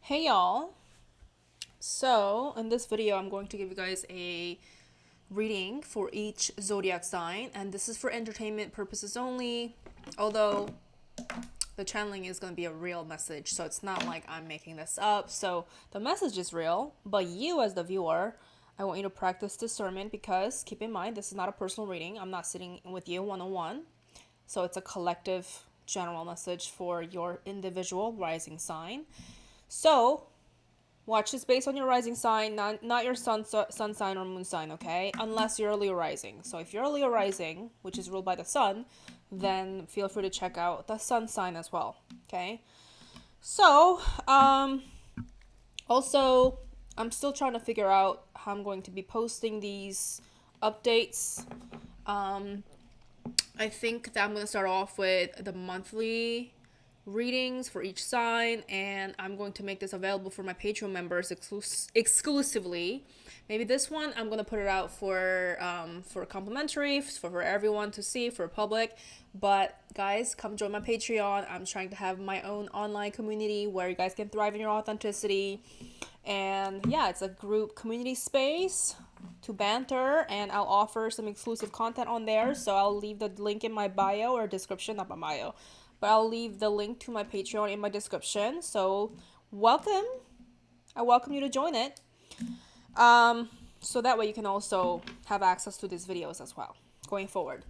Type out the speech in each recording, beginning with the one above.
Hey y'all. So, in this video, I'm going to give you guys a reading for each zodiac sign, and this is for entertainment purposes only. Although the channeling is going to be a real message, so it's not like I'm making this up. So, the message is real, but you, as the viewer, I want you to practice discernment because keep in mind, this is not a personal reading. I'm not sitting with you one on one. So, it's a collective general message for your individual rising sign. So, watch this based on your rising sign, not your sun sign or moon sign, okay? Unless you're Leo rising. So if you're a Leo rising, which is ruled by the sun, then feel free to check out the sun sign as well, okay? So, also, I'm still trying to figure out how I'm going to be posting these updates. I think that I'm going to start off with the monthly readings for each sign, and I'm going to make this available for my Patreon members exclusively. Maybe this one I'm going to put it out for complimentary for everyone to see, for public. But guys, come join my Patreon. I'm trying to have my own online community where you guys can thrive in your authenticity. And yeah, it's a group community space to banter, and I'll offer some exclusive content on there. So I'll leave the link in my bio or description, not my bio, but I'll leave the link to my Patreon in my description. So welcome. I welcome you to join it. So that way you can also have access to these videos as well going forward.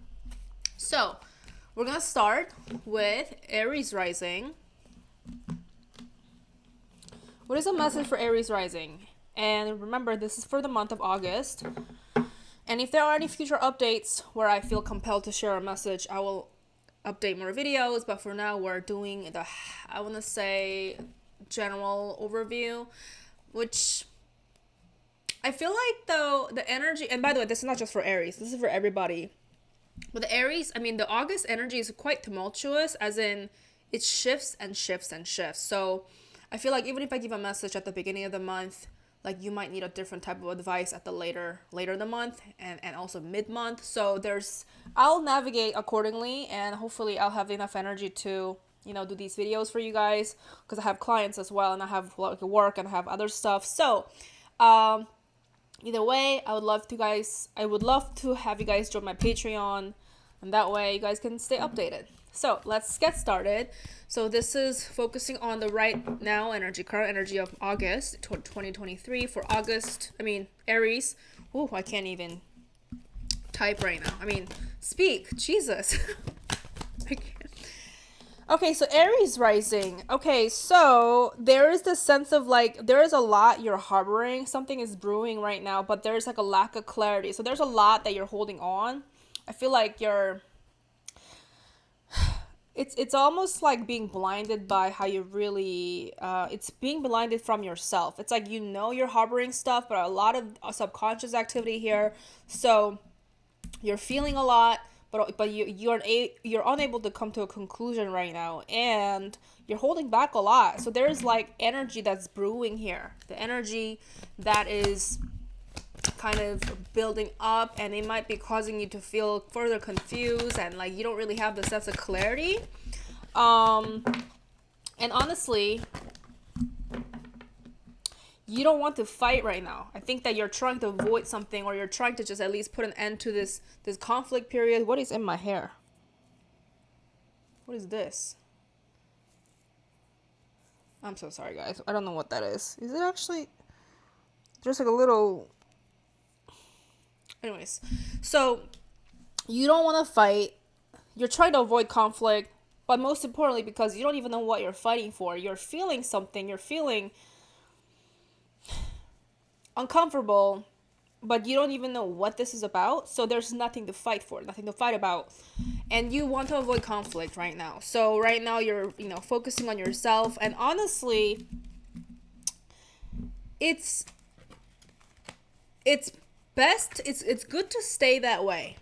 So we're gonna start with Aries rising. What is a message for Aries rising? And remember, this is for the month of August. And if there are any future updates where I feel compelled to share a message, I will update more videos. But for now, we're doing the, I want to say, general overview, which I feel like, though, the energy, and by the way, this is not just for Aries, this is for everybody. But the Aries, the August energy is quite tumultuous, as in it shifts and shifts and shifts. So I feel like even if I give a message at the beginning of the month, like you might need a different type of advice at the later in the month and also mid-month. So I'll navigate accordingly, and hopefully I'll have enough energy to do these videos for you guys, because I have clients as well, and I have like work and I have other stuff. So either way, I would love to have you guys join my Patreon, and that way you guys can stay updated. So let's get started. So this is focusing on the right now energy, current energy of August 2023 for Aries. Oh, I can't even type right now. Speak. Jesus. I can't. Okay, so Aries rising. Okay, so there is this sense of like, there is a lot you're harboring. Something is brewing right now, but there's like a lack of clarity. So there's a lot that you're holding on. I feel like it's almost like being blinded by how you really it's being blinded from yourself. It's like you're harboring stuff, but a lot of subconscious activity here. So you're feeling a lot, but you're unable to come to a conclusion right now, and you're holding back a lot. So there's like energy that's brewing here, the energy that is kind of building up, and it might be causing you to feel further confused, and like you don't really have the sense of clarity. And honestly, you don't want to fight right now. I think that you're trying to avoid something, or you're trying to just at least put an end to this conflict period. What is in my hair? What is this? I'm so sorry, guys. I don't know what that is. Is it actually... There's like a little... Anyways, so you don't want to fight. You're trying to avoid conflict, but most importantly, because you don't even know what you're fighting for. You're feeling something. You're feeling uncomfortable, but you don't even know what this is about. So there's nothing to fight for, nothing to fight about. And you want to avoid conflict right now. So right now you're, focusing on yourself. And honestly, it's best, it's good to stay that way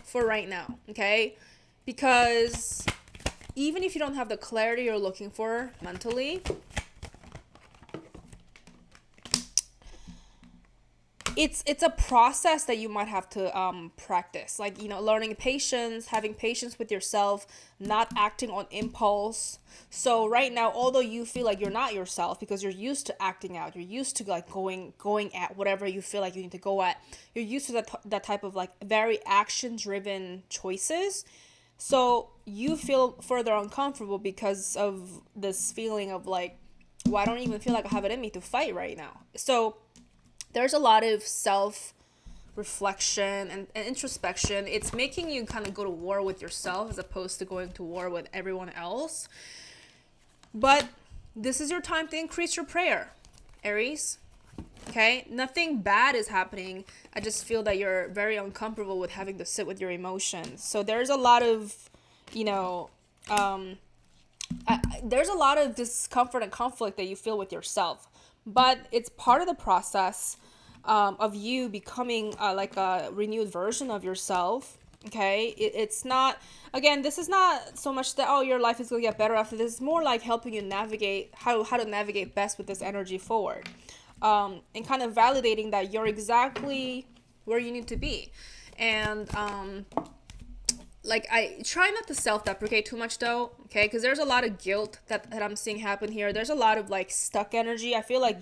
for right now, okay? Because even if you don't have the clarity you're looking for mentally, it's a process that you might have to practice, like, learning patience, having patience with yourself, not acting on impulse. So right now, although you feel like you're not yourself because you're used to acting out, you're used to like going at whatever you feel like you need to go at, you're used to that type of like very action driven choices. So you feel further uncomfortable because of this feeling of like, well, I don't even feel like I have it in me to fight right now. So there's a lot of self reflection and introspection. It's making you kind of go to war with yourself as opposed to going to war with everyone else. But this is your time to increase your prayer, Aries. Okay? Nothing bad is happening. I just feel that you're very uncomfortable with having to sit with your emotions. So there's a lot of, there's a lot of discomfort and conflict that you feel with yourself. But it's part of the process of you becoming like a renewed version of yourself. Okay, it's not, again, this is not so much that, oh, your life is going to get better after this. It's more like helping you navigate how to navigate best with this energy forward, and kind of validating that you're exactly where you need to be. And like, I try not to self-deprecate too much though, okay, because there's a lot of guilt that I'm seeing happen here. There's a lot of like stuck energy. I feel like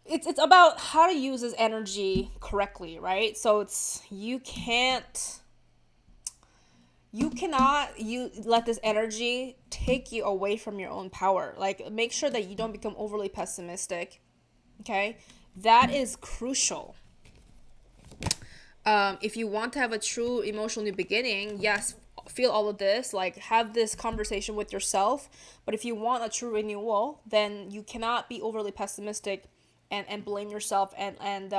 it's about how to use this energy correctly, right? So you cannot let this energy take you away from your own power. Like, make sure that you don't become overly pessimistic, okay? That is crucial. If you want to have a true emotional new beginning, yes, feel all of this, like, have this conversation with yourself. But if you want a true renewal, then you cannot be overly pessimistic and blame yourself and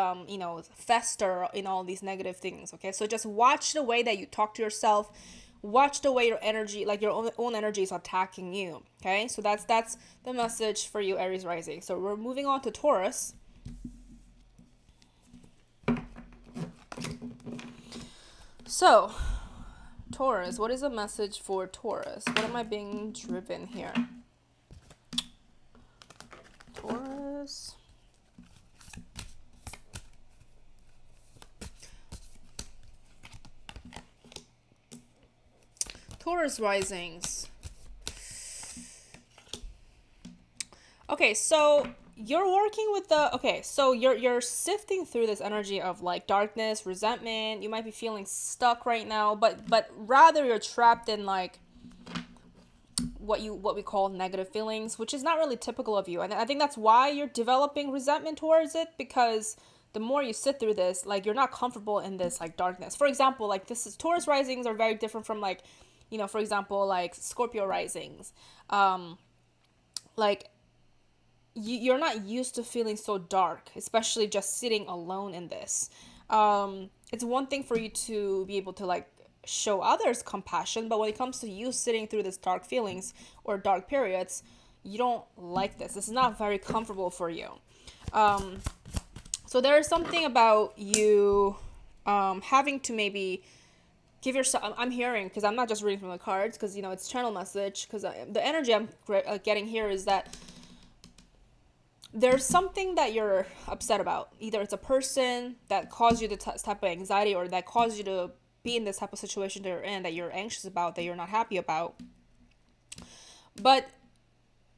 fester in all these negative things. Okay, so just watch the way that you talk to yourself. Watch the way your energy, like your own energy, is attacking you. Okay, so that's the message for you, Aries rising. So we're moving on to Taurus. So Taurus, what is the message for Taurus? What am I being driven here? Taurus. Taurus risings. Okay, so you're working with so you're sifting through this energy of like darkness, resentment. You might be feeling stuck right now, but rather you're trapped in like what we call negative feelings, which is not really typical of you. And I think that's why you're developing resentment towards it, because the more you sit through this, like, you're not comfortable in this like darkness. For example, like, Taurus risings are very different from like, for example, like Scorpio risings. Like, you're not used to feeling so dark, especially just sitting alone in this. It's one thing for you to be able to like show others compassion, but when it comes to you sitting through these dark feelings or dark periods, you don't like this. This is not very comfortable for you. So there is something about you having to maybe give yourself, I'm hearing, because I'm not just reading from the cards, because it's channel message, because the energy I'm getting here is that there's something that you're upset about. Either it's a person that caused you the type of anxiety, or that caused you to be in this type of situation that you're in, that you're anxious about, that you're not happy about. But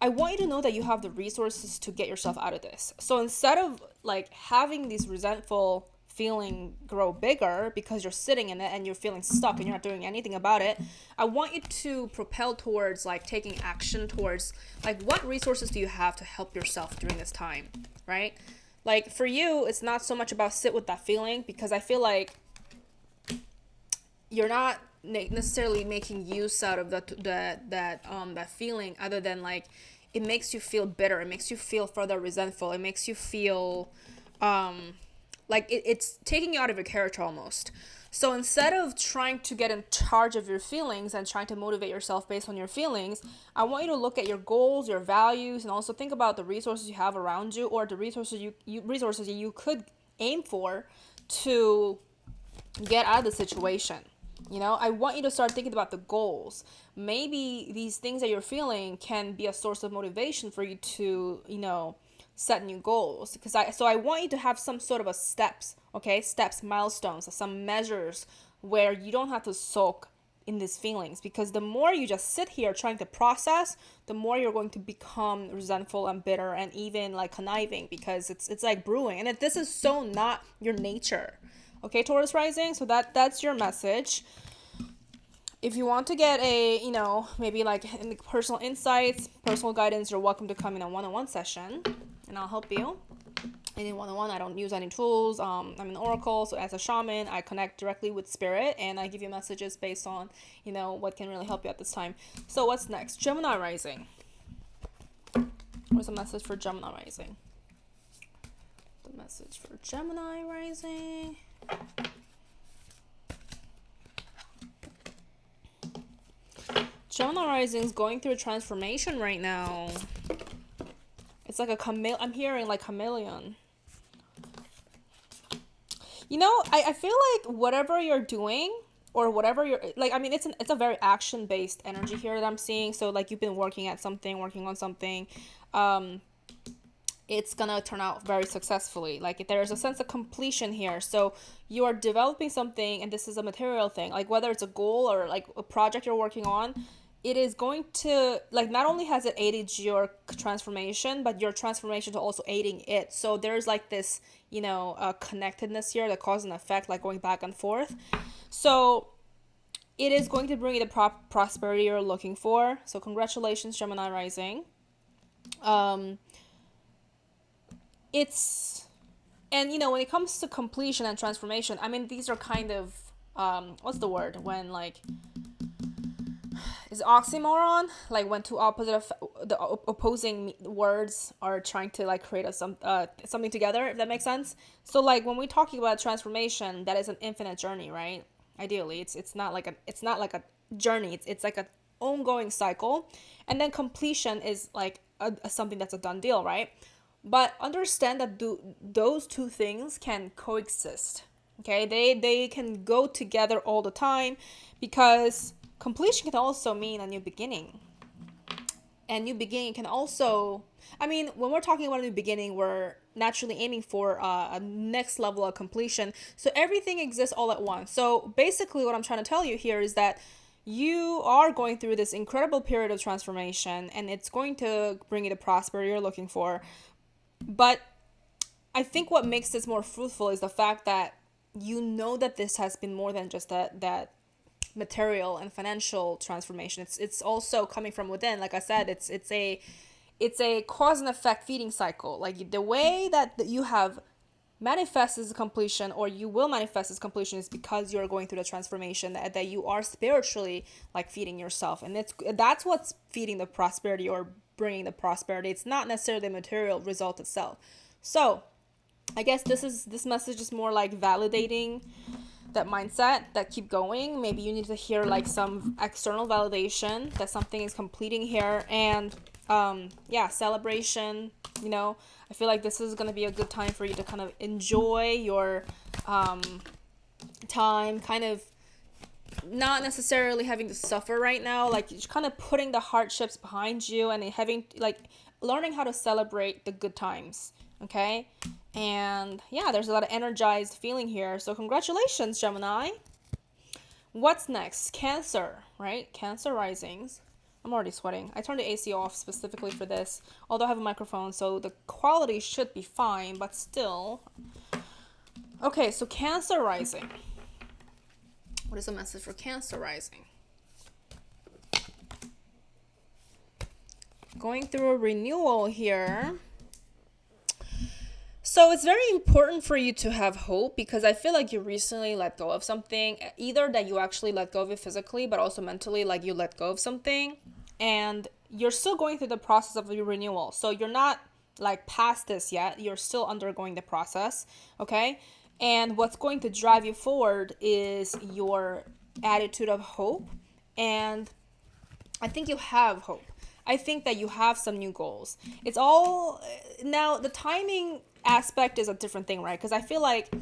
I want you to know that you have the resources to get yourself out of this. So instead of like having these resentful feeling grow bigger because you're sitting in it and you're feeling stuck and you're not doing anything about it, I want you to propel towards like taking action towards like, what resources do you have to help yourself during this time, right? Like, for you, it's not so much about sit with that feeling, because I feel like you're not necessarily making use out of that feeling, other than like, it makes you feel bitter, it makes you feel further resentful, it makes you feel like it's taking you out of your character almost. So instead of trying to get in charge of your feelings and trying to motivate yourself based on your feelings, I want you to look at your goals, your values, and also think about the resources you have around you, or the resources you could aim for to get out of the situation. I want you to start thinking about the goals. Maybe these things that you're feeling can be a source of motivation for you to, set new goals, because I want you to have some sort of a steps, okay? Steps, milestones, some measures where you don't have to sulk in these feelings, because the more you just sit here trying to process, the more you're going to become resentful and bitter and even like conniving, because it's like brewing, and this is so not your nature. Okay, Taurus rising, so that's your message. If you want to get a, maybe like in personal insights, personal guidance, you're welcome to come in a one-on-one session and I'll help you. And in one-on-one, I don't use any tools. I'm an oracle, so as a shaman, I connect directly with spirit and I give you messages based on, what can really help you at this time. So what's next? Gemini rising. What's the message for Gemini rising? The message for Gemini rising. Gemini rising is going through a transformation right now. It's like I'm hearing like chameleon. I feel like whatever you're doing or whatever you're like, I mean, it's a very action based energy here that I'm seeing. So like you've been working on something, it's gonna turn out very successfully. Like there's a sense of completion here. So you are developing something, and this is a material thing, like whether it's a goal or like a project you're working on, it is going to, like, not only has it aided your transformation, but your transformation is also aiding it. So there's like this, connectedness here, the cause and effect, like going back and forth. So it is going to bring you the prosperity you're looking for. So congratulations, Gemini rising. And when it comes to completion and transformation, I mean, these are kind of, what's the word, when like, is oxymoron, like when two opposing words are trying to like create something together, if that makes sense. So like when we're talking about transformation, that is an infinite journey, right? Ideally, it's not like a journey, it's like an ongoing cycle, and then completion is like something that's a done deal, right? But understand that those two things can coexist. Okay, they can go together all the time, because completion can also mean a new beginning. And new beginning can also, I mean, when we're talking about a new beginning, we're naturally aiming for a next level of completion. So everything exists all at once. So basically what I'm trying to tell you here is that you are going through this incredible period of transformation, and it's going to bring you the prosperity you're looking for. But I think what makes this more fruitful is the fact that that this has been more than just that material and financial transformation. It's also coming from within. Like I said, it's a cause and effect feeding cycle. Like the way that you have manifested as completion, or you will manifest as completion, is because you're going through the transformation, that you are spiritually like feeding yourself, and that's what's feeding the prosperity or bringing the prosperity. It's not necessarily the material result itself. So I guess this message is more like validating that mindset, that keep going. Maybe you need to hear like some external validation that something is completing here, and celebration. I feel like this is going to be a good time for you to kind of enjoy your time, kind of not necessarily having to suffer right now, like you're kind of putting the hardships behind you and having like learning how to celebrate the good times. Okay, and there's a lot of energized feeling here. So congratulations, Gemini. What's next? Cancer, right? Cancer risings. I'm already sweating. I turned the AC off specifically for this, although I have a microphone, so the quality should be fine, but still. Okay, so Cancer rising. What is the message for Cancer rising? Going through a renewal here. So it's very important for you to have hope, because I feel like you recently let go of something, either that you actually let go of it physically, but also mentally, like you let go of something, and you're still going through the process of your renewal. So you're not like past this yet. You're still undergoing the process. Okay. And what's going to drive you forward is your attitude of hope. And I think you have hope. I think that you have some new goals. It's all now, the timing aspect is a different thing, right? Because I feel like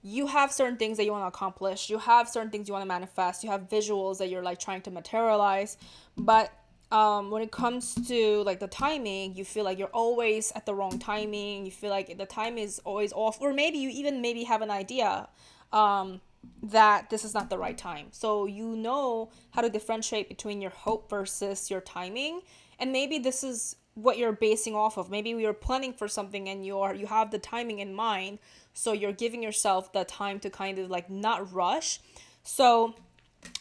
you have certain things that you want to accomplish. You have certain things you want to manifest. You have visuals that you're like trying to materialize. But when it comes to like the timing, you feel like you're always at the wrong timing. You feel like the time is always off, or maybe you even maybe have an idea that this is not the right time. So you know how to differentiate between your hope versus your timing, and maybe this is what you're basing off of. Maybe you're planning for something and you have the timing in mind, so you're giving yourself the time to kind of like not rush. So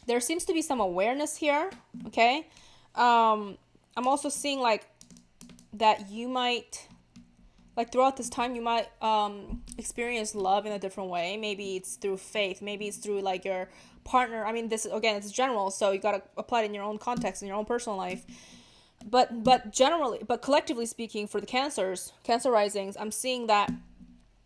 there seems to be some awareness here, okay? I'm also seeing like that you might like throughout this time you might experience love in a different way. Maybe it's through faith, maybe it's through like your partner. I mean, this again, it's general, so you got to apply it in your own context, in your own personal life. But generally, but collectively speaking, for the cancer risings, I'm seeing that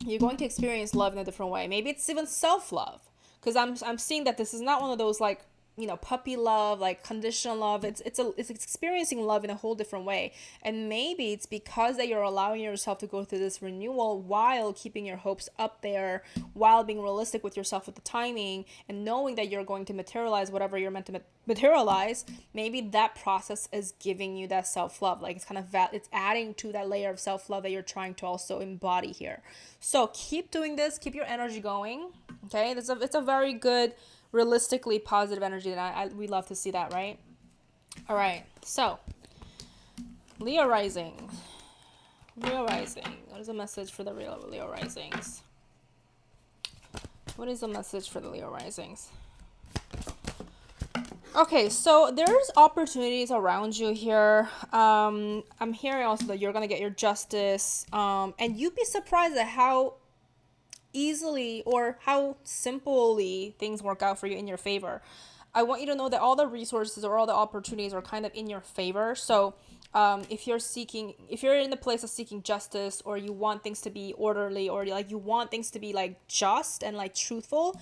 you're going to experience love in a different way. Maybe it's even self-love, because I'm seeing that this is not one of those like, you know, puppy love, like conditional love. It's experiencing love in a whole different way. And maybe it's because that you're allowing yourself to go through this renewal while keeping your hopes up there, while being realistic with yourself with the timing, and knowing that you're going to materialize whatever you're meant to materialize. Maybe that process is giving you that self-love. Like it's kind of it's adding to that layer of self-love that you're trying to also embody here. So keep doing this, keep your energy going. Okay, it's a very good, realistically positive energy that we love to see that, right? All right, so Leo rising. What is the message for the Leo risings? What is the message for the Leo risings? Okay, so there's opportunities around you here. I'm hearing also that you're gonna get your justice, and you'd be surprised at how easily or how simply things work out for you in your favor. I want you to know that all the resources or all the opportunities are kind of in your favor. So if you're in the place of seeking justice, or you want things to be orderly, or like you want things to be like just and like truthful,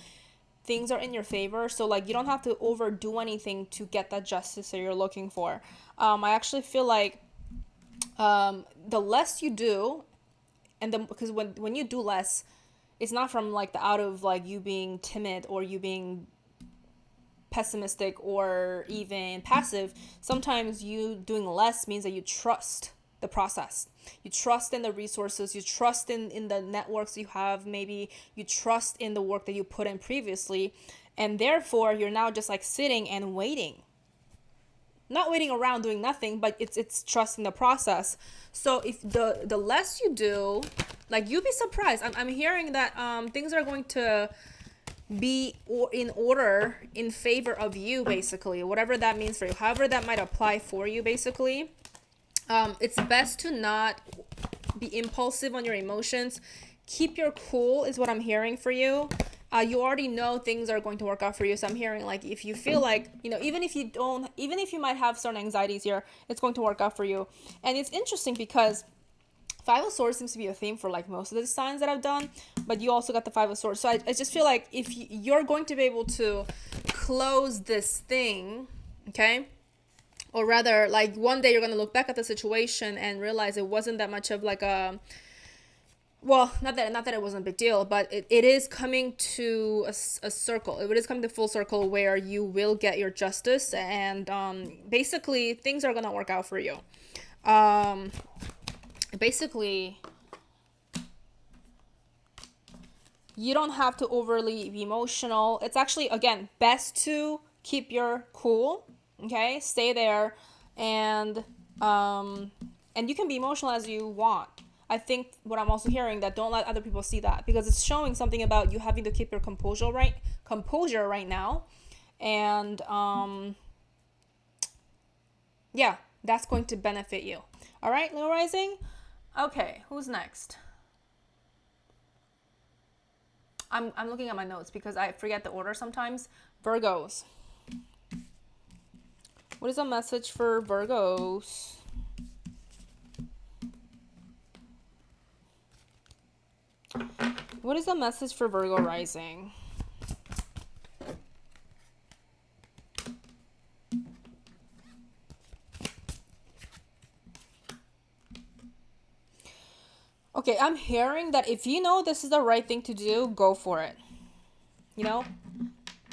things are in your favor. So like you don't have to overdo anything to get that justice that you're looking for. I actually feel like the less you do, because when you do less, it's not from like the out of like you being timid or you being pessimistic or even passive. Sometimes you doing less means that you trust the process. You trust in the resources, you trust in the networks you have, maybe you trust in the work that you put in previously, and therefore you're now just like sitting and waiting. Not waiting around doing nothing, but it's trusting the process. So if the less you do, like you'd be surprised. I'm hearing that things are going to be in order in favor of you, basically, whatever that means for you, however that might apply for you, basically. It's best to not be impulsive on your emotions. Keep your cool is what I'm hearing for you. You already know things are going to work out for you. So I'm hearing like if you feel like, you know, even if you might have certain anxieties here, it's going to work out for you. And it's interesting because Five of Swords seems to be a theme for like most of the signs that I've done, but you also got the Five of Swords. So I just feel like if you're going to be able to close this thing, okay? Or rather, like one day you're going to look back at the situation and realize it wasn't that much of like a, well, not that it wasn't a big deal, but it is coming to a circle. It is coming to full circle where you will get your justice, and basically things are going to work out for you. Basically, you don't have to overly be emotional. It's actually, again, best to keep your cool, okay? Stay there, and you can be emotional as you want. I think what I'm also hearing, that don't let other people see that, because it's showing something about you having to keep your composure right now. And yeah, that's going to benefit you. All right, Leo rising. Okay, who's next? I'm looking at my notes because I forget the order sometimes. Virgos. What is a message for Virgos? What is the message for Virgo rising? Okay, I'm hearing that if you know this is the right thing to do, go for it. You know?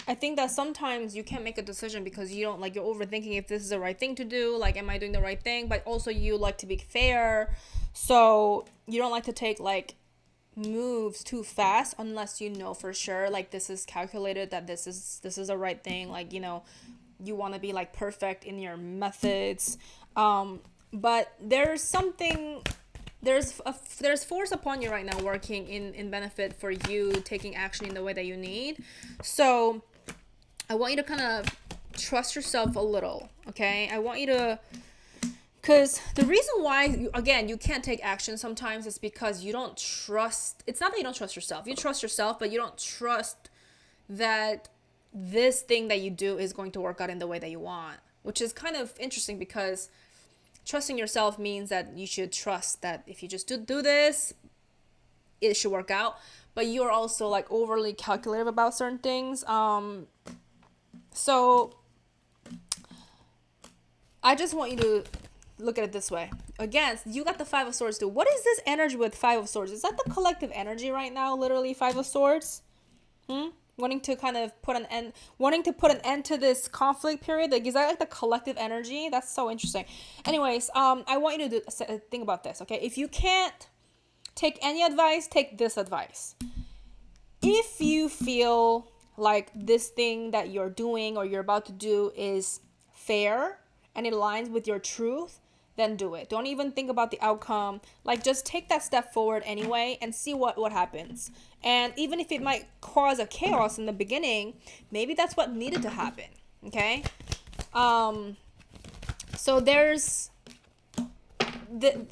I think that sometimes you can't make a decision because you don't like, you're overthinking if this is the right thing to do, like am I doing the right thing, but also you like to be fair, so you don't like to take like moves too fast unless you know for sure like this is calculated, that this is the right thing, like you want to be like perfect in your methods. But there's something, there's force upon you right now working in benefit for you taking action in the way that you need. So I want you to kind of trust yourself a little, okay? I want you to, because the reason why again you can't take action sometimes is because you don't trust, it's not that you don't trust yourself, you trust yourself, but you don't trust that this thing that you do is going to work out in the way that you want, which is kind of interesting because trusting yourself means that you should trust that if you just do this, it should work out. But you're also like overly calculative about certain things. So I just want you to look at it this way. Again, you got the Five of Swords too. What is this energy with Five of Swords? Is that the collective energy right now? Literally Five of Swords? Wanting to kind of put an end to this conflict period. Like, is that like the collective energy? That's so interesting. Anyways, I want you to think about this, okay? If you can't take any advice, take this advice. If you feel like this thing that you're doing or you're about to do is fair and it aligns with your truth, then do it. Don't even think about the outcome. Like, just take that step forward anyway and see what happens. And even if it might cause a chaos in the beginning, maybe that's what needed to happen. Okay? So there's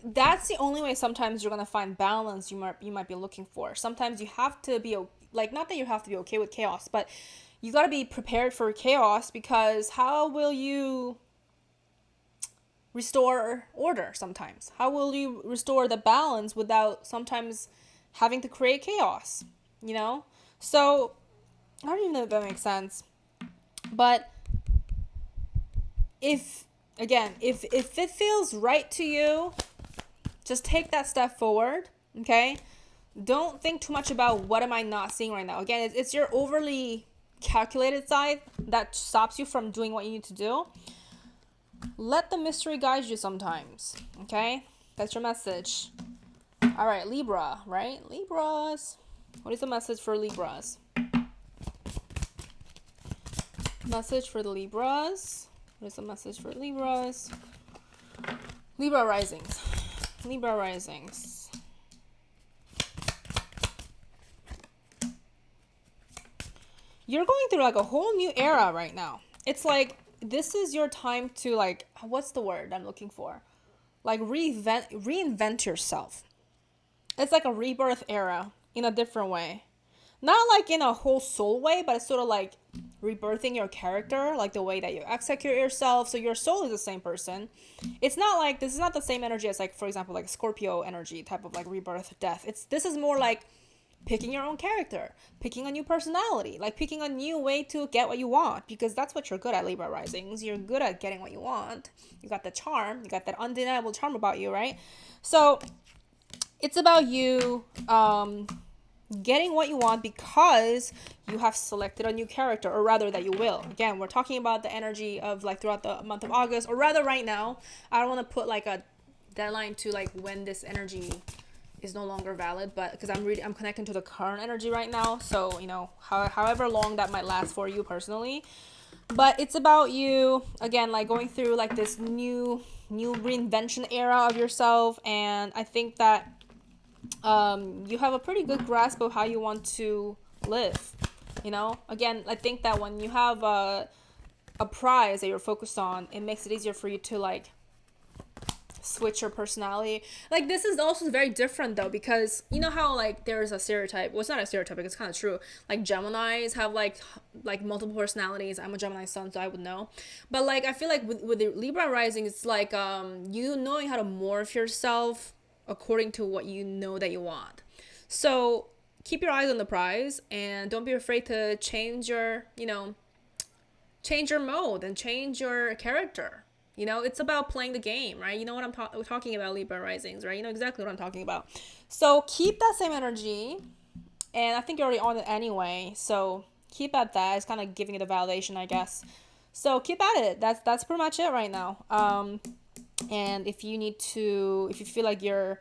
that's the only way sometimes you're gonna find balance you might be looking for. Sometimes you have to be like, not that you have to be okay with chaos, but you got to be prepared for chaos, because how will you restore order sometimes? How will you restore the balance without sometimes having to create chaos, So I don't even know if that makes sense. But if it feels right to you, just take that step forward, okay? Don't think too much about what am I not seeing right now. Again, it's your overly calculated side that stops you from doing what you need to do. Let the mystery guide you sometimes, okay? That's your message. All right, Libra, right? Libras. What is the message for Libras? Message for the Libras. What is the message for Libras? Libra risings. Libra risings. You're going through like a whole new era right now. It's like, this is your time to like, what's the word I'm looking for? Like reinvent yourself. It's like a rebirth era in a different way. Not like in a whole soul way, but it's sort of like rebirthing your character, like the way that you execute yourself. So your soul is the same person. It's not like, this is not the same energy as like, for example, like Scorpio energy type of like rebirth, death. This is more like picking your own character, picking a new personality, like picking a new way to get what you want, because that's what you're good at, Libra risings. You're good at getting what you want. You got the charm, you got that undeniable charm about you, right? So it's about you getting what you want because you have selected a new character, or rather that you will. Again, we're talking about the energy of like throughout the month of August, or rather right now. I don't want to put like a deadline to like when this energy is no longer valid, but because I'm connecting to the current energy right now, so however long that might last for you personally. But it's about you again, like going through like this new reinvention era of yourself. And I think that you have a pretty good grasp of how you want to live. Again, I think that when you have a prize that you're focused on, it makes it easier for you to like switch your personality. Like, this is also very different though, because you know how like there's a stereotype, well, it's not a stereotype, it's kind of true, like Geminis have like multiple personalities. I'm a Gemini sun, so I would know. But like, I feel like with the Libra rising, it's like you knowing how to morph yourself according to what you know that you want. So keep your eyes on the prize, and don't be afraid to change your mode and change your character. It's about playing the game, right? You know what I'm talking about, Libra risings, right? You know exactly what I'm talking about. So keep that same energy, and I think you're already on it anyway. So keep at that. It's kind of giving you the validation, I guess. So keep at it. That's pretty much it right now. And if you feel like you're,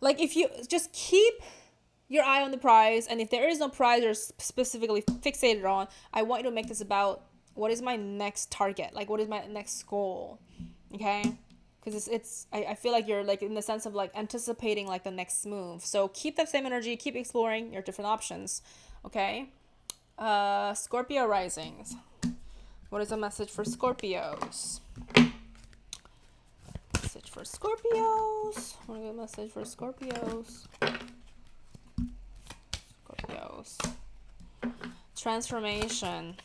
like, if you just keep your eye on the prize, and if there is no prize you're specifically fixated on, I want you to make this about, what is my next target? Like, what is my next goal? Okay? Because I feel like you're, like, in the sense of, like, anticipating, like, the next move. So keep that same energy, keep exploring your different options. Okay? Scorpio risings. What is the message for Scorpios? Message for Scorpios. What is the message for Scorpios? Scorpios. Transformation.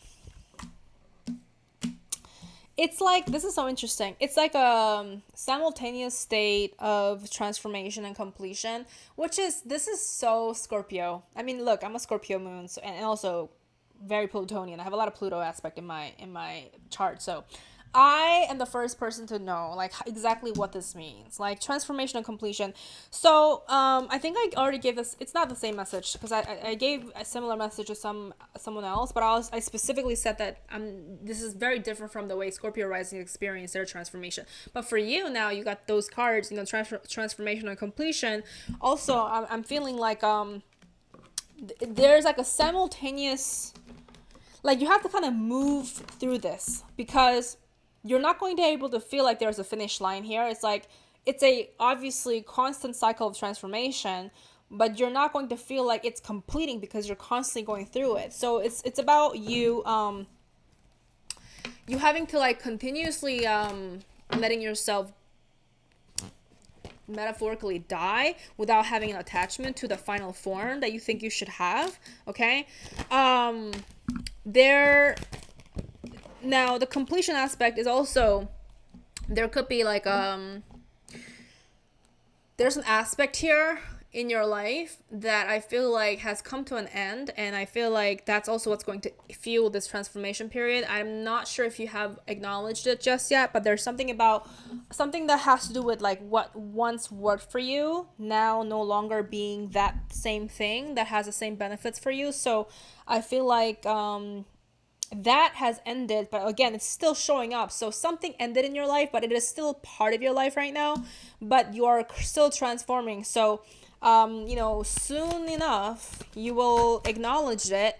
It's like, this is so interesting. It's like a simultaneous state of transformation and completion, this is so Scorpio. I mean, look, I'm a Scorpio moon, so, and also very Plutonian. I have a lot of Pluto aspect in my chart, so I am the first person to know, like, exactly what this means, like transformation and completion. So I think I already gave this, it's not the same message, because I gave a similar message to someone else, but I specifically said that this is very different from the way Scorpio rising experienced their transformation. But for you now, you got those cards, transformation and completion. Also, I'm feeling like there's like a simultaneous, like, you have to kind of move through this, because you're not going to be able to feel like there's a finish line here. It's like, it's a obviously constant cycle of transformation, but you're not going to feel like it's completing because you're constantly going through it. So it's about you you having to, like, continuously letting yourself metaphorically die without having an attachment to the final form that you think you should have. Okay? Now the completion aspect is also, there could be like there's an aspect here in your life that I feel like has come to an end, and I feel like that's also what's going to fuel this transformation period. I'm not sure if you have acknowledged it just yet, but there's something that has to do with, like, what once worked for you now no longer being that same thing that has the same benefits for you. So I feel like that has ended, but again, it's still showing up. So something ended in your life, but it is still part of your life right now, but you are still transforming. So soon enough you will acknowledge it.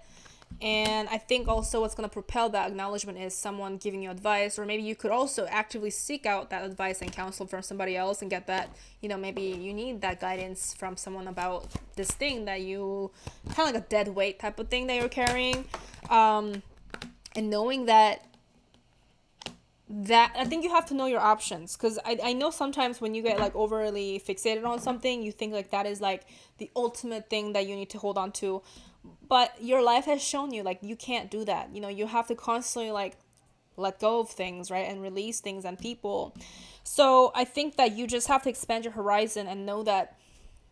And I think also what's going to propel that acknowledgement is someone giving you advice, or maybe you could also actively seek out that advice and counsel from somebody else and get that, maybe you need that guidance from someone about this thing that you, kind of like a dead weight type of thing that you're carrying. And knowing that I think you have to know your options, because I know sometimes when you get, like, overly fixated on something, you think, like, that is, like, the ultimate thing that you need to hold on to, but your life has shown you, like, you can't do that. You have to constantly, like, let go of things, right, and release things and people. So I think that you just have to expand your horizon and know that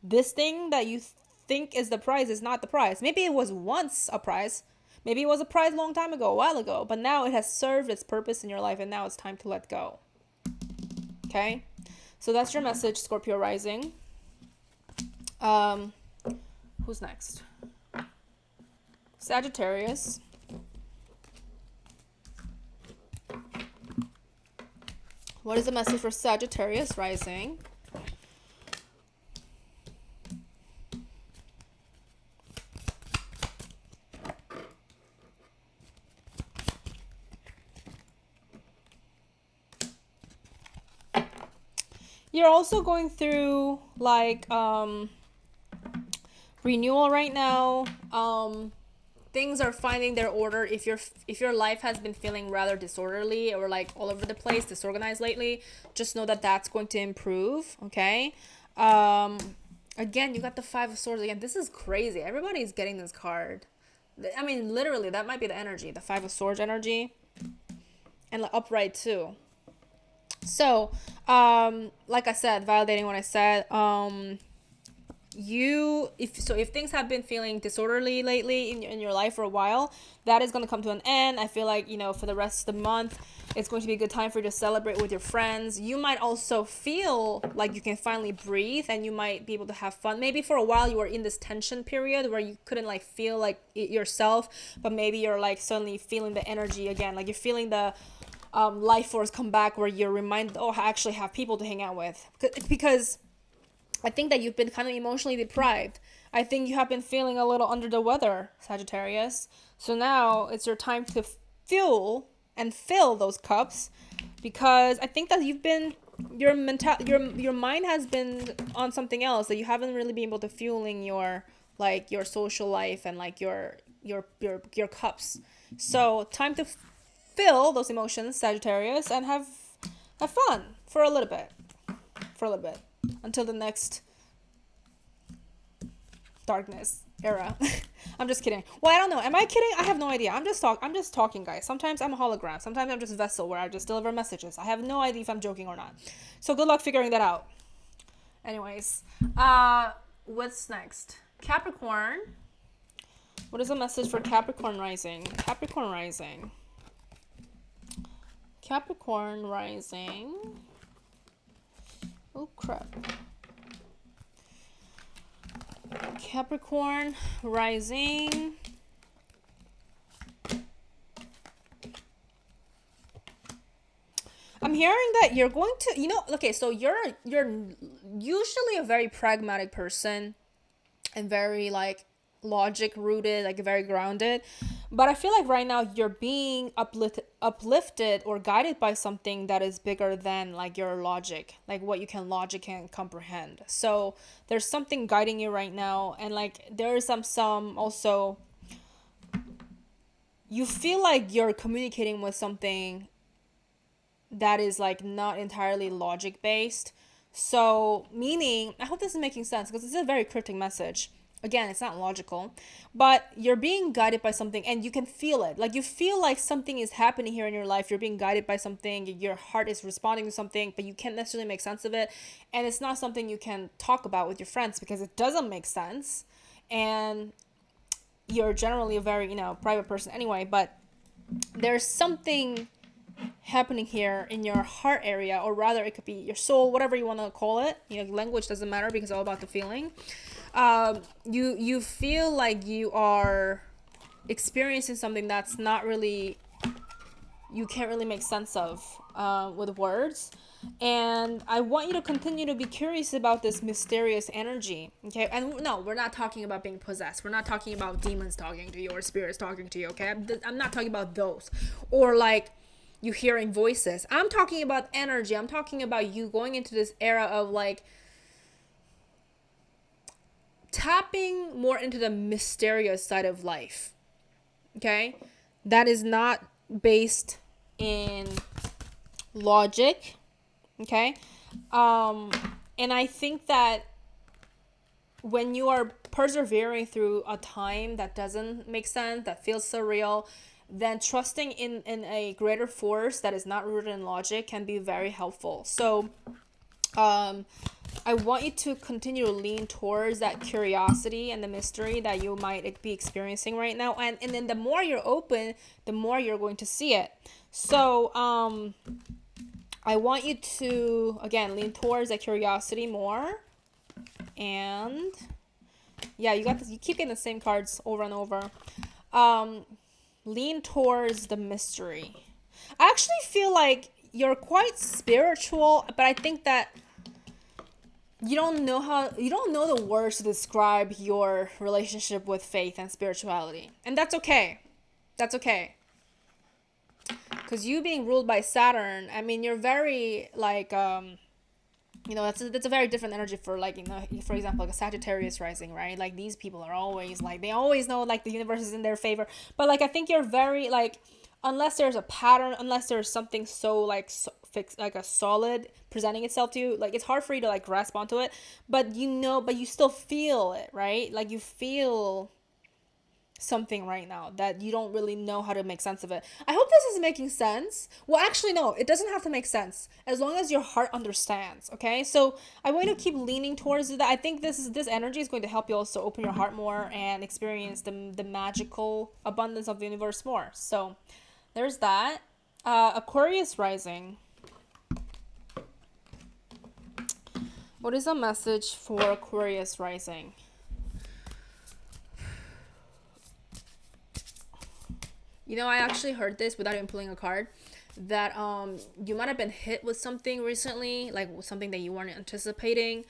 this thing that you think is the prize is not the prize. Maybe it was once a prize. Maybe it was a prize a long time ago, a while ago, but now it has served its purpose in your life, and now it's time to let go. Okay? So that's your message, Scorpio rising. Who's next? Sagittarius. What is the message for Sagittarius rising? You're also going through, like, renewal right now. Things are finding their order. If your life has been feeling rather disorderly or, like, all over the place, disorganized lately, just know that that's going to improve. Okay. Again, you got the Five of Swords again. This is crazy. Everybody's getting this card. I mean, literally, that might be the energy, the Five of Swords energy, and the upright too. So, like I said, validating what I said, if things have been feeling disorderly lately in your life for a while, that is going to come to an end. I feel like, for the rest of the month, It's going to be a good time for you to celebrate with your friends. You might also feel like you can finally breathe and you might be able to have fun. Maybe for a while you were in this tension period where you couldn't like feel like it yourself, but maybe you're like suddenly feeling the energy again. Like you're feeling the life force come back, where you're reminded, oh, I actually have people to hang out with. Because I think that you've been kind of emotionally deprived. I think you have been feeling a little under the weather, Sagittarius. So now it's your time to fuel and fill those cups, because I think that you've been your mind has been on something else, that you haven't really been able to fueling your like your social life and like your cups. So time to fill those emotions, Sagittarius, and have fun for a little bit. Until the next darkness era. I'm just kidding. Well, I don't know. Am I kidding? I have no idea. I'm just talking, guys. Sometimes I'm a hologram. Sometimes I'm just a vessel where I just deliver messages. I have no idea if I'm joking or not. So good luck figuring that out. Anyways, what's next? Capricorn. What is the message for Capricorn rising? Capricorn rising. Oh crap. Capricorn rising. I'm hearing that you're going to, okay, so you're usually a very pragmatic person and very like logic rooted, like very grounded. But I feel like right now you're being uplifted or guided by something that is bigger than like your logic, like what you can logic and comprehend. So there's something guiding you right now, and like there is some also, you feel like you're communicating with something that is like not entirely logic based. So meaning, I hope this is making sense because it's a very cryptic message. Again, it's not logical, but you're being guided by something and you can feel it. Like you feel like something is happening here in your life. You're being guided by something. Your heart is responding to something, but you can't necessarily make sense of it. And it's not something you can talk about with your friends because it doesn't make sense. And you're generally a very, private person anyway, but there's something happening here in your heart area, or rather it could be your soul, whatever you want to call it. Language doesn't matter because it's all about the feeling. You feel like you are experiencing something that's not really, you can't really make sense of with words. And I want you to continue to be curious about this mysterious energy, okay? And no, we're not talking about being possessed. We're not talking about demons talking to you or spirits talking to you, okay? I'm not talking about those. Or like you hearing voices. I'm talking about energy. I'm talking about you going into this era of like tapping more into the mysterious side of life, okay? That is not based in logic, okay? And I think that when you are persevering through a time that doesn't make sense, that feels surreal, then trusting in a greater force that is not rooted in logic can be very helpful. So I want you to continue to lean towards that curiosity and the mystery that you might be experiencing right now. And then the more you're open, the more you're going to see it. So I want you to, again, lean towards that curiosity more. And yeah, you got this. You keep getting the same cards over and over. Lean towards the mystery. I actually feel like you're quite spiritual, but I think that you don't know the words to describe your relationship with faith and spirituality. And that's okay. That's okay. Because you being ruled by Saturn, I mean, you're very like that's a very different energy for like, for example, like a Sagittarius rising, right? Like these people are always like, they always know like the universe is in their favor. But like I think you're very like, unless there's a pattern, unless there's something so like fixed, like a solid presenting itself to you, like it's hard for you to like grasp onto it. But but you still feel it, right? Like you feel something right now that you don't really know how to make sense of it. I hope this is making sense. Well, actually, no, it doesn't have to make sense as long as your heart understands. Okay, so I want you to keep leaning towards that. I think this energy is going to help you also open your heart more and experience the magical abundance of the universe more. So there's that. Aquarius rising. What is a message for Aquarius rising? You know, I actually heard this without even pulling a card, that you might have been hit with something recently, like something that you weren't anticipating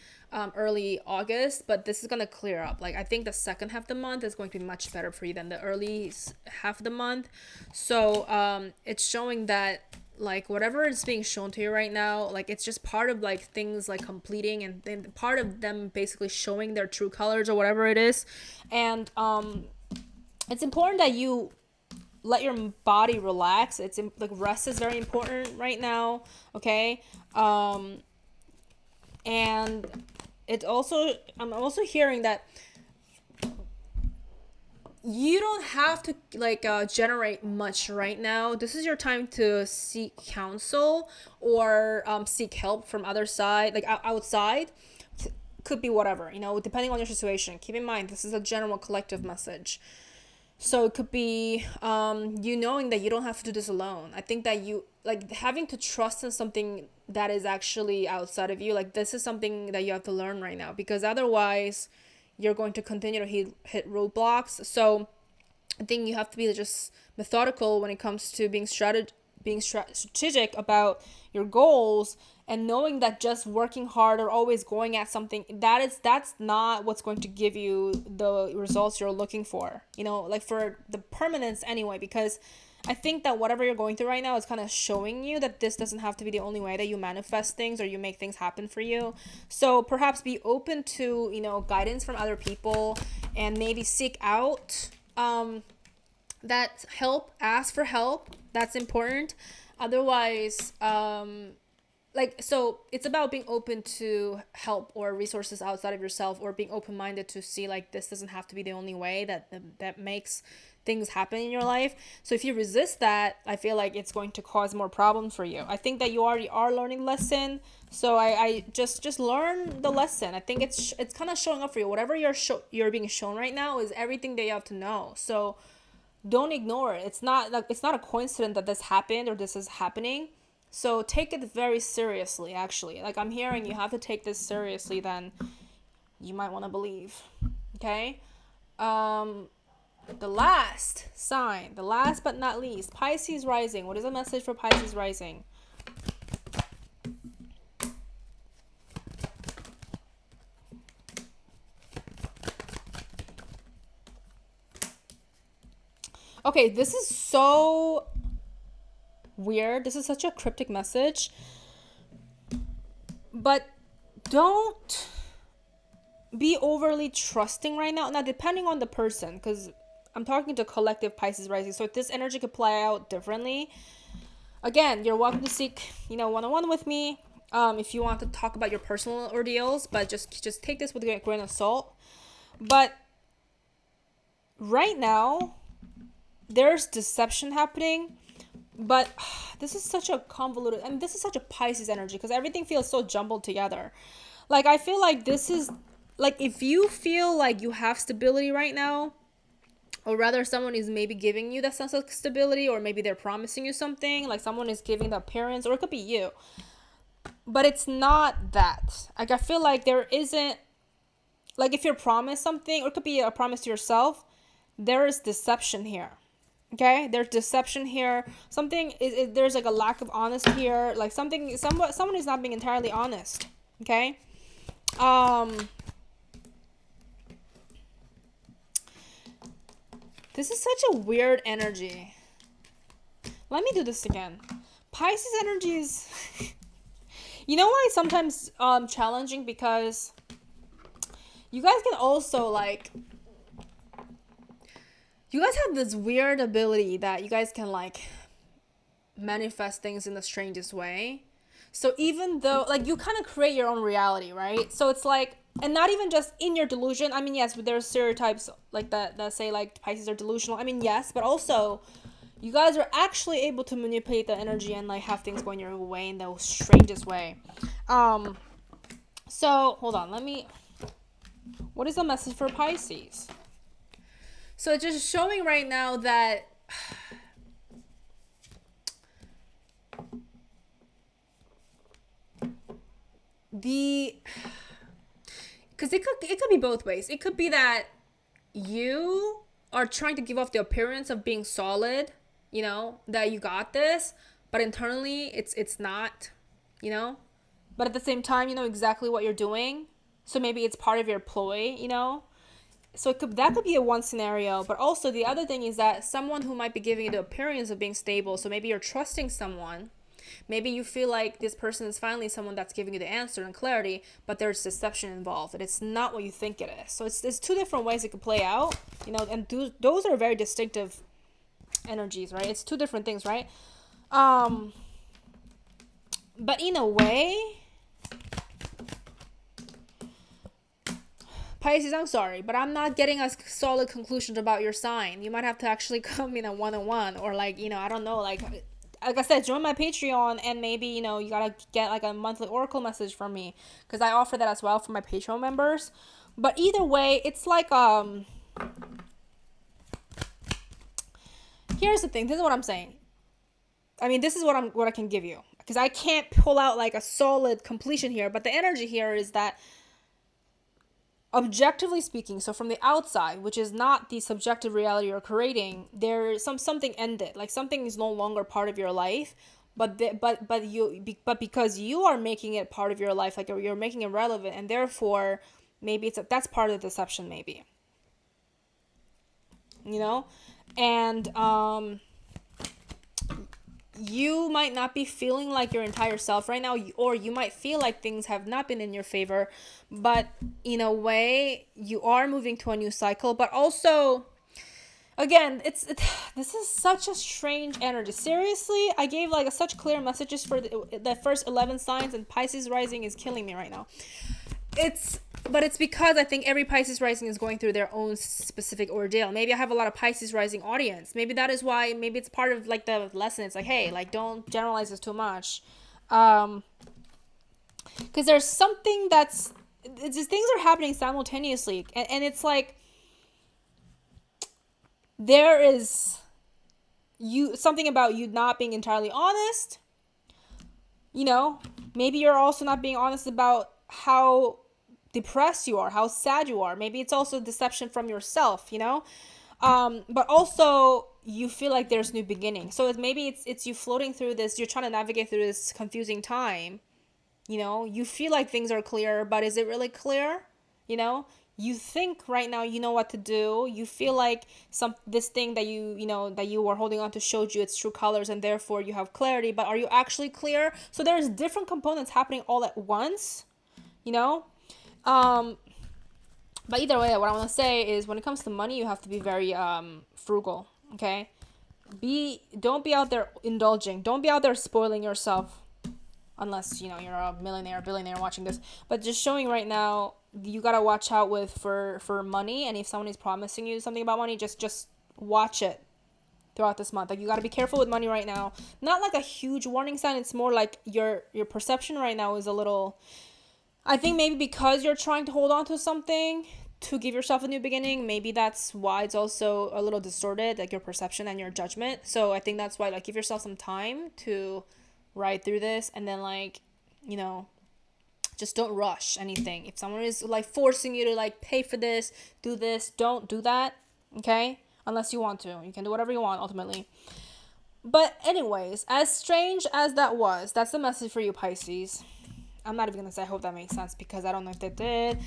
early August, but this is going to clear up. Like, I think the second half of the month is going to be much better for you than the early half of the month. So it's showing that, like, whatever is being shown to you right now, like, it's just part of like things like completing, and then part of them basically showing their true colors or whatever it is. And it's important that you let your body relax. It's like rest is very important right now. Okay. And it's also, I'm also hearing that you don't have to like generate much right now. This is your time to seek counsel, or seek help from other side, like outside. Could be whatever, you know, depending on your situation. Keep in mind, this is a general collective message. So it could be you knowing that you don't have to do this alone. I think that you, like, having to trust in something that is actually outside of you. Like, this is something that you have to learn right now, because otherwise you're going to continue to hit roadblocks. So I think you have to be just methodical when it comes to being strategic about your goals, and knowing that just working hard or always going at something, that's not what's going to give you the results you're looking for, you know, like for the permanence anyway. Because I think that whatever you're going through right now is kind of showing you that this doesn't have to be the only way that you manifest things or you make things happen for you. So perhaps be open to, you know, guidance from other people, and maybe seek out that help. Ask for help. That's important. Otherwise, like, so it's about being open to help or resources outside of yourself, or being open-minded to see like this doesn't have to be the only way that makes things happen in your life. So if you resist that, I feel like it's going to cause more problems for you. I think that you already are learning lesson. So I just learn the lesson. I think it's kind of showing up for you. Whatever you're being shown right now is everything that you have to know. So don't ignore it. It's not like, it's not a coincidence that this happened or this is happening. So take it very seriously, actually. Like, I'm hearing you have to take this seriously, then you might want to believe. Okay? The last sign, the last but not least, Pisces rising. What is the message for Pisces rising? Okay, this is so weird. This is such a cryptic message. But don't be overly trusting right now. Now, depending on the person, because I'm talking to collective Pisces rising, so this energy could play out differently. Again, you're welcome to seek, you know, one-on-one with me if you want to talk about your personal ordeals, but just take this with a grain of salt. But right now, there's deception happening, but this is such a convoluted, and this is such a Pisces energy, because everything feels so jumbled together. Like, I feel like this is, like, if you feel like you have stability right now, or rather someone is maybe giving you that sense of stability, or maybe they're promising you something, like someone is giving the appearance, or it could be you, but it's not that. Like, I feel like there isn't, like, if you're promised something, or it could be a promise to yourself, there is deception here. Okay, there's deception here. Something is there's like a lack of honesty here. Like someone is not being entirely honest. Okay. This is such a weird energy. Let me do this again. Pisces energy is you know why it's sometimes challenging, because you guys can also like, you guys have this weird ability that you guys can like manifest things in the strangest way. So even though like you kind of create your own reality, right? So it's like, and not even just in your delusion. I mean, yes, but there's stereotypes like that say like Pisces are delusional. I mean, yes, but also you guys are actually able to manipulate the energy and like have things going your way in the strangest way. So hold on, what is the message for Pisces? So it's just showing right now that because it could be both ways. It could be that you are trying to give off the appearance of being solid, that you got this, but internally it's not, but at the same time you know exactly what you're doing, so maybe it's part of your ploy, so that could be a one scenario. But also the other thing is that someone who might be giving you the appearance of being stable, so maybe you're trusting someone. Maybe you feel like this person is finally someone that's giving you the answer and clarity, but there's deception involved and it's not what you think it is. So it's two different ways it could play out, and those are very distinctive energies, right? It's two different things, right? But in a way, Pisces, I'm sorry, but I'm not getting a solid conclusion about your sign. You might have to actually come in a one-on-one, or I don't know, like I said, join my Patreon, and maybe, you gotta get like a monthly oracle message from me, because I offer that as well for my Patreon members. But either way, it's like, here's the thing. This is what I'm saying. I mean, this is what I can give you, because I can't pull out like a solid completion here, but the energy here is that, objectively speaking, so from the outside, which is not the subjective reality you're creating, there's something ended, like something is no longer part of your life, but because you are making it part of your life, like you're making it relevant, and therefore maybe that's part of the deception, maybe, and you might not be feeling like your entire self right now, or you might feel like things have not been in your favor, but in a way you are moving to a new cycle. But also, again, this is such a strange energy. Seriously, I gave like such clear messages for the first 11 signs, and Pisces rising is killing me right now. But it's because I think every Pisces rising is going through their own specific ordeal. Maybe I have a lot of Pisces rising audience. Maybe that is why, maybe it's part of like the lesson. It's like, hey, like don't generalize this too much. Because there's something it's just, things are happening simultaneously. And it's like, there is something about you not being entirely honest. Maybe you're also not being honest about how depressed you are, how sad you are. Maybe it's also deception from yourself, but also you feel like there's new beginning. So maybe it's you floating through this, you're trying to navigate through this confusing time. You feel like things are clear, but is it really clear? You think right now you know what to do. You feel like this thing that that you were holding on to showed you its true colors, and therefore you have clarity, but are you actually clear? So there's different components happening all at once, but either way, what I want to say is, when it comes to money, you have to be very frugal, okay? Don't be out there indulging. Don't be out there spoiling yourself, unless you're a millionaire, billionaire watching this. But just showing right now, you gotta watch out for money, and if someone is promising you something about money, just watch it throughout this month. Like, you gotta be careful with money right now. Not like a huge warning sign. It's more like your perception right now is a little. I think maybe because you're trying to hold on to something to give yourself a new beginning, maybe that's why it's also a little distorted, like your perception and your judgment. So I think that's why, like, give yourself some time to ride through this, and then just don't rush anything. If someone is like forcing you to like pay for this, do this, don't do that, okay? Unless you want to. You can do whatever you want ultimately. But anyways, as strange as that was, that's the message for you, Pisces. I'm not even gonna say I hope that makes sense, because I don't know if they did,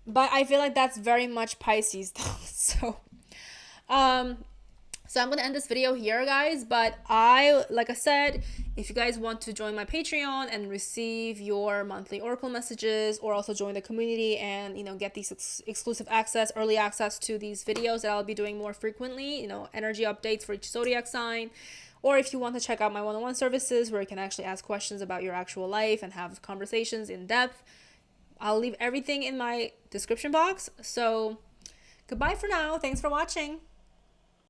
but I feel like that's very much Pisces though. So I'm gonna end this video here, guys. But like I said, if you guys want to join my Patreon and receive your monthly oracle messages, or also join the community and get these exclusive access, early access to these videos that I'll be doing more frequently, energy updates for each zodiac sign. Or if you want to check out my one-on-one services, where you can actually ask questions about your actual life and have conversations in depth, I'll leave everything in my description box. So goodbye for now. Thanks for watching.